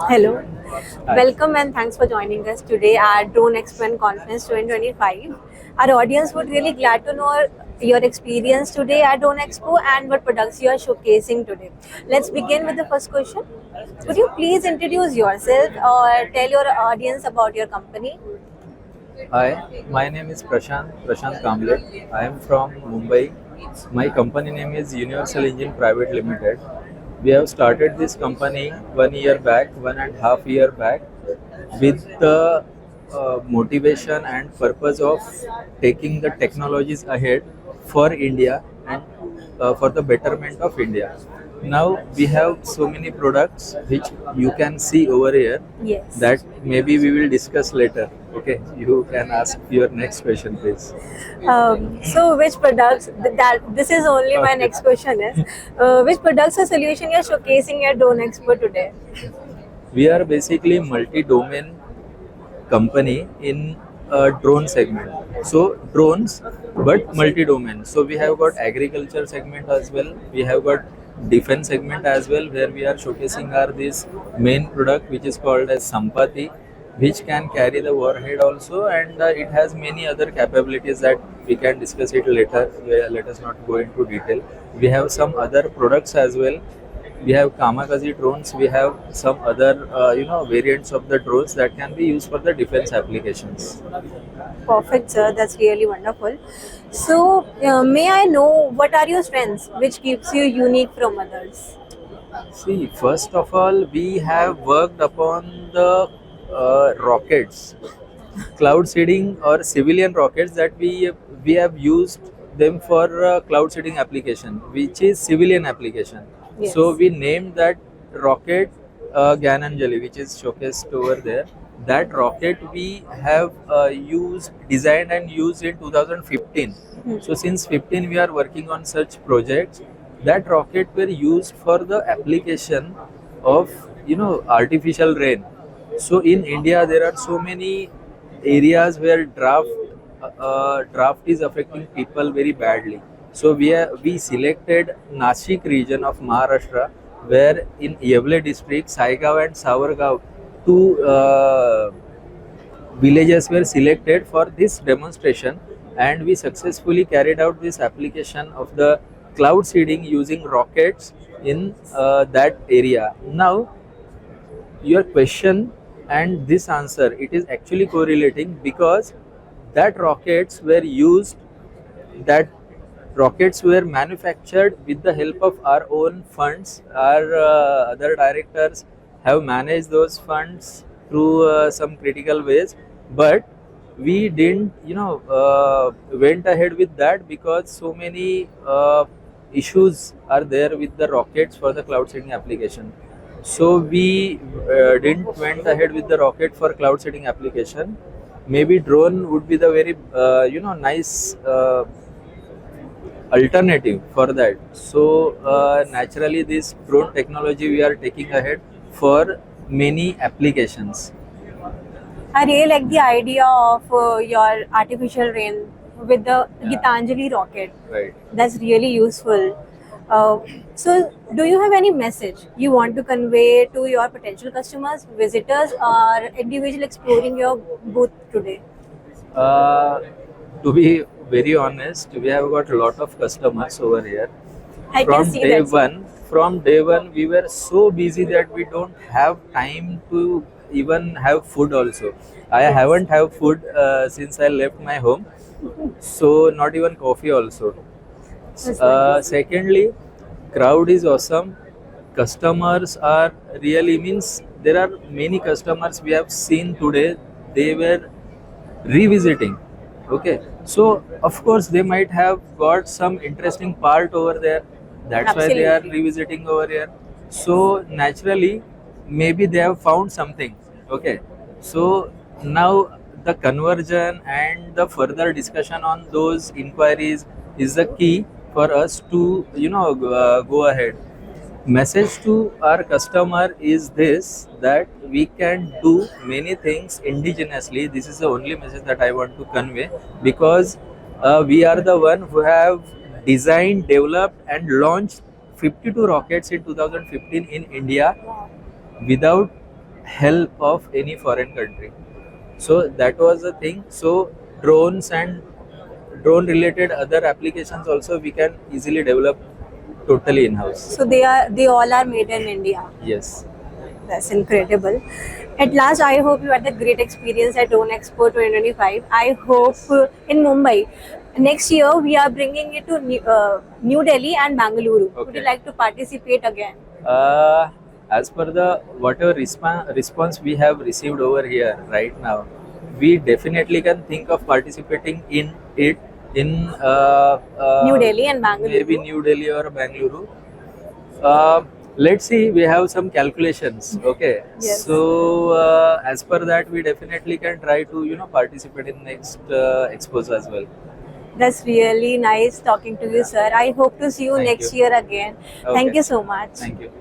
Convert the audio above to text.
Hello, Hi. welcome and thanks for joining us today at Drone Expo Conference 2025. Our audience would really glad to know your experience today at Drone Expo and what products you are showcasing today. Let's begin with the first question. Could you please introduce yourself or tell your audience about your company? Hi, my name is Prashant Kamble. I am from Mumbai. My company name is Universal Engine Private Limited. We have started this company 1 year back, 1.5 year back, with the motivation and purpose of taking the technologies ahead for India and for the betterment of India. Now we have so many products which you can see over here Yes. that maybe we will discuss later. Okay, you can ask your next question, please. So, which products? That this is only my Okay. next question is which products or solution you are showcasing at Drone Expo today? We are basically multi-domain company in a drone segment. So drones, but multi-domain. So we have got Yes. agriculture segment as well. We have got defense segment as well, where we are showcasing our this main product, which is called as Sampati, which can carry the warhead also, and it has many other capabilities that we can discuss it later. Let us not go into detail. We have some other products as well. We have kamikaze drones. We have some other variants of the drones that can be used for the defense applications. Perfect, sir. That's really wonderful. So, may I know what are your strengths, which keeps you unique from others? See, first of all, we have worked upon the rockets, cloud seeding or civilian rockets that we have used them for cloud seeding application, which is civilian application. So Yes. we named that rocket Gyananjali, which is showcased over there. That rocket we have designed and used in 2015. Hmm. So since 15 we are working on such projects. That rocket were used for the application of artificial rain. So in India there are so many areas where draft is affecting people very badly. So we selected Nashik region of Maharashtra, where in Yevle district, Saigav and Savargav, two villages were selected for this demonstration, and we successfully carried out this application of the cloud seeding using rockets in that area. Now your question and this answer, it is actually correlating, because that rockets were manufactured with the help of our own funds. Our other directors have managed those funds through some critical ways, but we didn't went ahead with that because so many issues are there with the rockets for the cloud seeding application. So we didn't went ahead with the rocket for cloud seeding application. Maybe drone would be the very nice alternative for that. So naturally, this drone technology we are taking ahead for many applications. I really like the idea of your artificial rain with the Yeah. Gitanjali rocket. Right. That's really useful. Uh, so, do you have any message you want to convey to your potential customers, visitors, or individual exploring your booth today? Uh, to be very honest, we have got a lot of customers over here. I can From see day that, sir. one, from day one, we were so busy that we don't have time to even have food. Also, I Yes. haven't have food since I left my home, so not even coffee. Also, That's nice. secondly, crowd is awesome. Customers are really, means there are many customers we have seen today. They were revisiting. Okay, so of course they might have got some interesting part over there. That's why they are Absolutely. revisiting over here. So naturally, maybe they have found something. Okay, so now the conversion and the further discussion on those inquiries is the key for us to go ahead. Message to our customer is this, that we can do many things indigenously. This is the only message that I want to convey, because we are the one who have designed, developed and launched 52 rockets in 2015 in India, without help of any foreign country. So that was the thing. So drones and drone related other applications also we can easily develop totally in house. So they all are made in India. Yes. That's incredible. At last, I hope you had a great experience at Drone Expo 2025. I hope in Mumbai. Next year, we are bringing it to New Delhi and Bangalore. Would you Okay. like to participate again? As per the whatever response we have received over here right now, we definitely can think of participating in it in New Delhi and Bangalore. maybe New Delhi or Bangalore. Let's see, we have some calculations. Okay, Yes. so as per that, we definitely can try to participate in next expos as well. That's really nice talking to you, sir. I hope to see you Thank next you. year again. Thank Okay. you so much. Thank you.